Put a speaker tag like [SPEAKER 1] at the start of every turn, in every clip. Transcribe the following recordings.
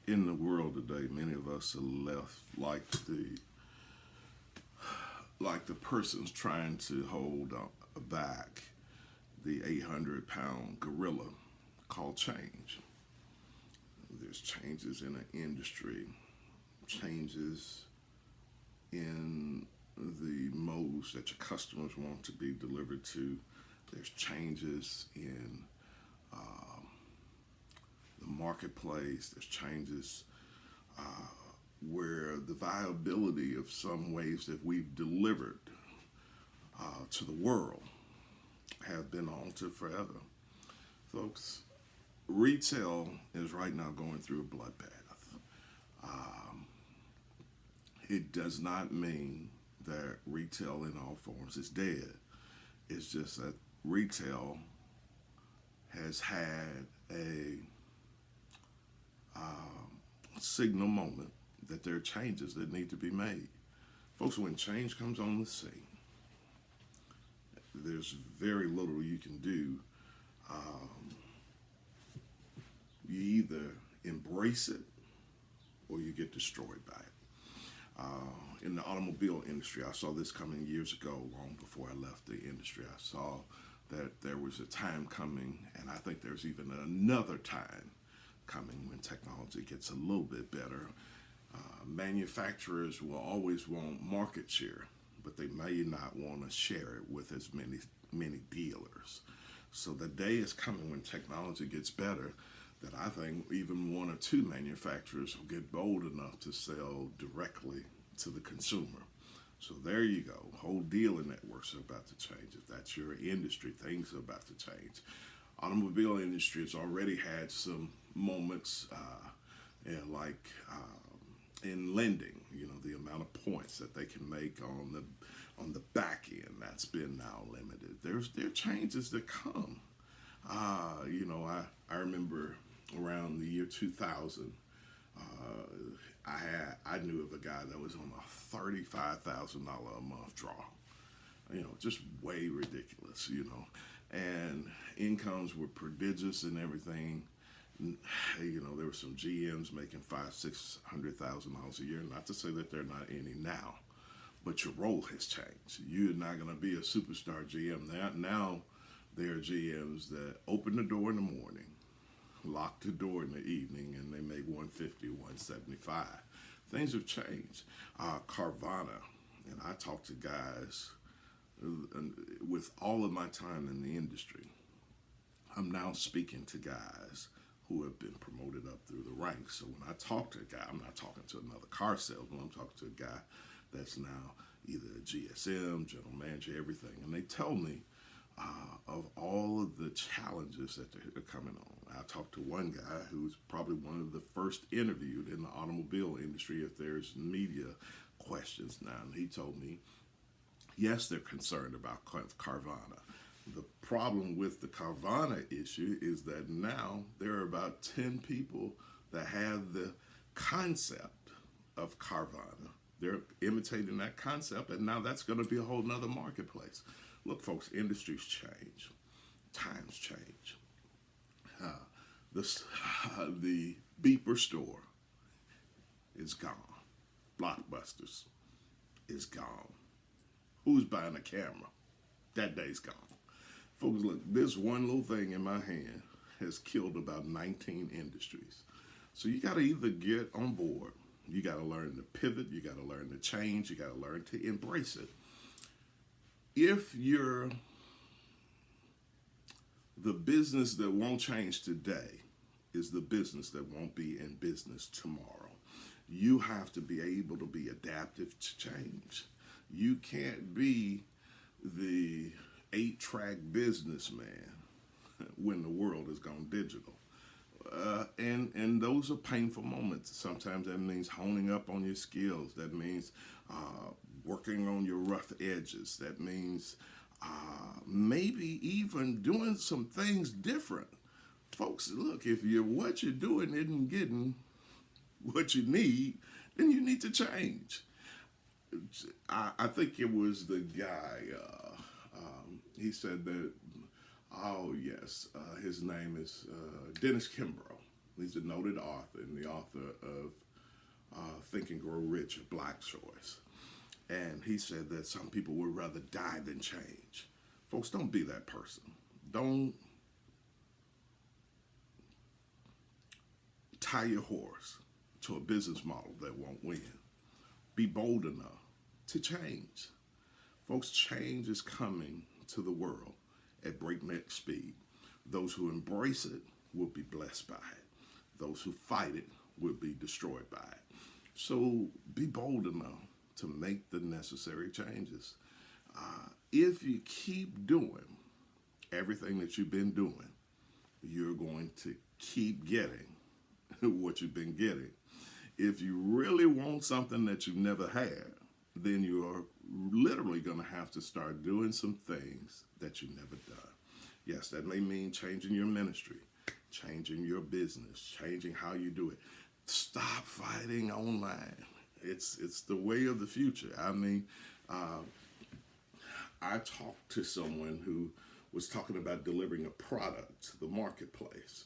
[SPEAKER 1] in the world today, many of us are left like the person's trying to hold back the 800-pound gorilla called change. There's changes in the industry, changes in the modes that your customers want to be delivered to. There's changes in the marketplace. There's changes where the viability of some ways that we've delivered to the world have been altered forever. Folks, retail is right now going through a bloodbath. Um, it does not mean that retail in all forms is dead. It's just that retail has had a signal moment that there are changes that need to be made. Folks, when change comes on the scene, there's very little you can do. Um, you either embrace it or you get destroyed by it. In the automobile industry, I saw this coming years ago, long before I left the industry. I saw that there was a time coming, and I think there's even another time coming when technology gets a little bit better. Manufacturers will always want market share, but they may not want to share it with as many dealers. So the day is coming when technology gets better that I think even one or two manufacturers will get bold enough to sell directly to the consumer. So there you go. Whole dealer networks are about to change. If that's your industry, things are about to change. Automobile industry has already had some moments, like in lending. You know, the amount of points that they can make on the back end, that's been now limited. There are changes that come. I remember around the year 2000. I knew of a guy that was on a $35,000 a month draw. Just way ridiculous. And incomes were prodigious and everything. There were some GMs making $500,000-$600,000 a year. Not to say that they're not any now, but your role has changed. You're not going to be a superstar GM now. There are GMs that open the door in the morning, lock the door in the evening, and they make 150, 175. Things have changed. Carvana, and I talk to guys with all of my time in the industry. I'm now speaking to guys who have been promoted up through the ranks. So when I talk to a guy, I'm not talking to another car salesman. I'm talking to a guy that's now either a GSM, general manager, everything. And they tell me of all of the challenges that are coming on. I talked to one guy who's probably one of the first interviewed in the automobile industry if there's media questions now. And he told me, yes, they're concerned about Carvana. The problem with the Carvana issue is that now there are about 10 people that have the concept of Carvana. They're imitating that concept, and now that's going to be a whole nother marketplace. Look, folks, industries change. Times change. The beeper store is gone. Blockbusters is gone. Who's buying a camera? That day's gone. Folks, look, this one little thing in my hand has killed about 19 industries. So you got to either get on board, you got to learn to pivot, you got to learn to change, you got to learn to embrace it. If you're the business that won't change today is the business that won't be in business tomorrow. You have to be able to be adaptive to change. You can't be the 8-track businessman when the world has gone digital. And those are painful moments. Sometimes that means honing up on your skills. That means working on your rough edges. That means maybe even doing some things different. Folks, look, if what you're doing isn't getting what you need, then you need to change. I think it was the guy, he said that, oh yes, his name is Dennis Kimbrough. He's a noted author and the author of Think and Grow Rich, a Black Choice. And he said that some people would rather die than change. Folks, don't be that person. Don't tie your horse to a business model that won't win. Be bold enough to change. Folks, change is coming to the world at breakneck speed. Those who embrace it will be blessed by it. Those who fight it will be destroyed by it. So be bold enough to make the necessary changes. If you keep doing everything that you've been doing, you're going to keep getting what you've been getting. If you really want something that you've never had, then you are literally going to have to start doing some things that you've never done. Yes, that may mean changing your ministry, changing your business, changing how you do it. Stop fighting online. It's the way of the future. I mean, I talked to someone who was talking about delivering a product to the marketplace.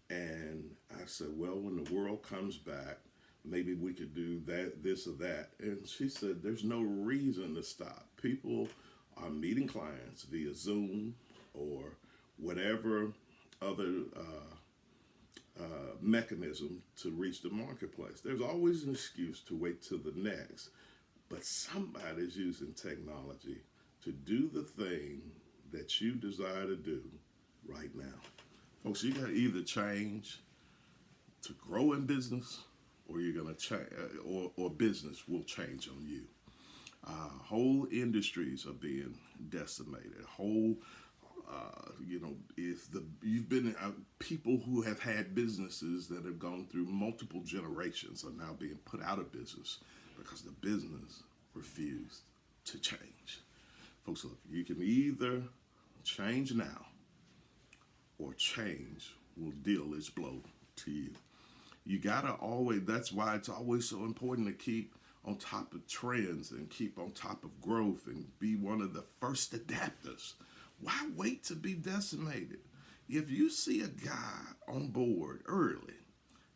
[SPEAKER 1] And I said, well, when the world comes back, maybe we could do that, this or that. And she said, there's no reason to stop. People are meeting clients via Zoom or whatever other mechanism to reach the marketplace. There's always an excuse to wait till the next, but somebody's using technology to do the thing that you desire to do right now. Folks, you got to either change to grow in business, or you're going to change, or business will change on you. Whole industries are being decimated. If you've been people who have had businesses that have gone through multiple generations are now being put out of business because the business refused to change. Folks, look, you can either change now, or change will deal its blow to you. You gotta always, that's why it's always so important to keep on top of trends and keep on top of growth and be one of the first adapters. Why wait to be decimated? If you see a guy on board early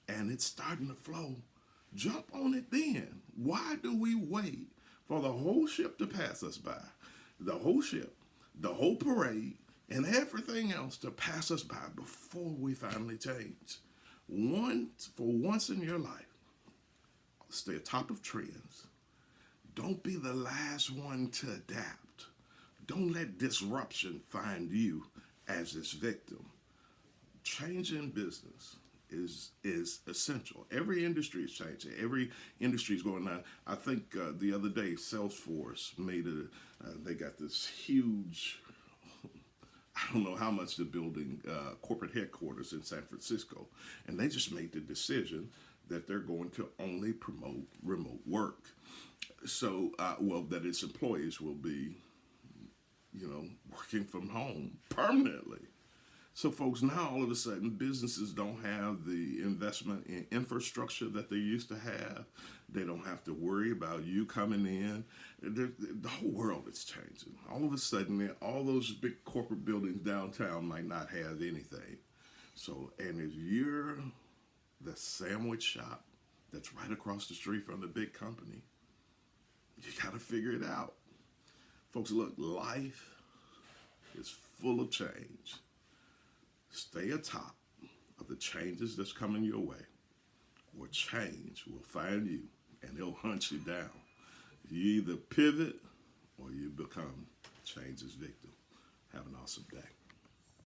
[SPEAKER 1] and it's starting to flow, jump on it then. Why do we wait for the whole ship to pass us by? The whole ship, the whole parade, and everything else to pass us by before we finally change. For once in your life, stay atop of trends. Don't be the last one to adapt. Don't let disruption find you as its victim. Change in business is essential. Every industry is changing. Every industry is going on. I think the other day, Salesforce they got this huge, I don't know how much they're building corporate headquarters in San Francisco. And they just made the decision that they're going to only promote remote work. So, that its employees will be, working from home permanently. So folks, now all of a sudden businesses don't have the investment in infrastructure that they used to have. They don't have to worry about you coming in. The whole world is changing. All of a sudden, all those big corporate buildings downtown might not have anything. So, and if you're the sandwich shop that's right across the street from the big company, you got to figure it out. Folks, look, life is full of change. Stay atop of the changes that's coming your way, or change will find you and it'll hunt you down. You either pivot or you become change's victim. Have an awesome day.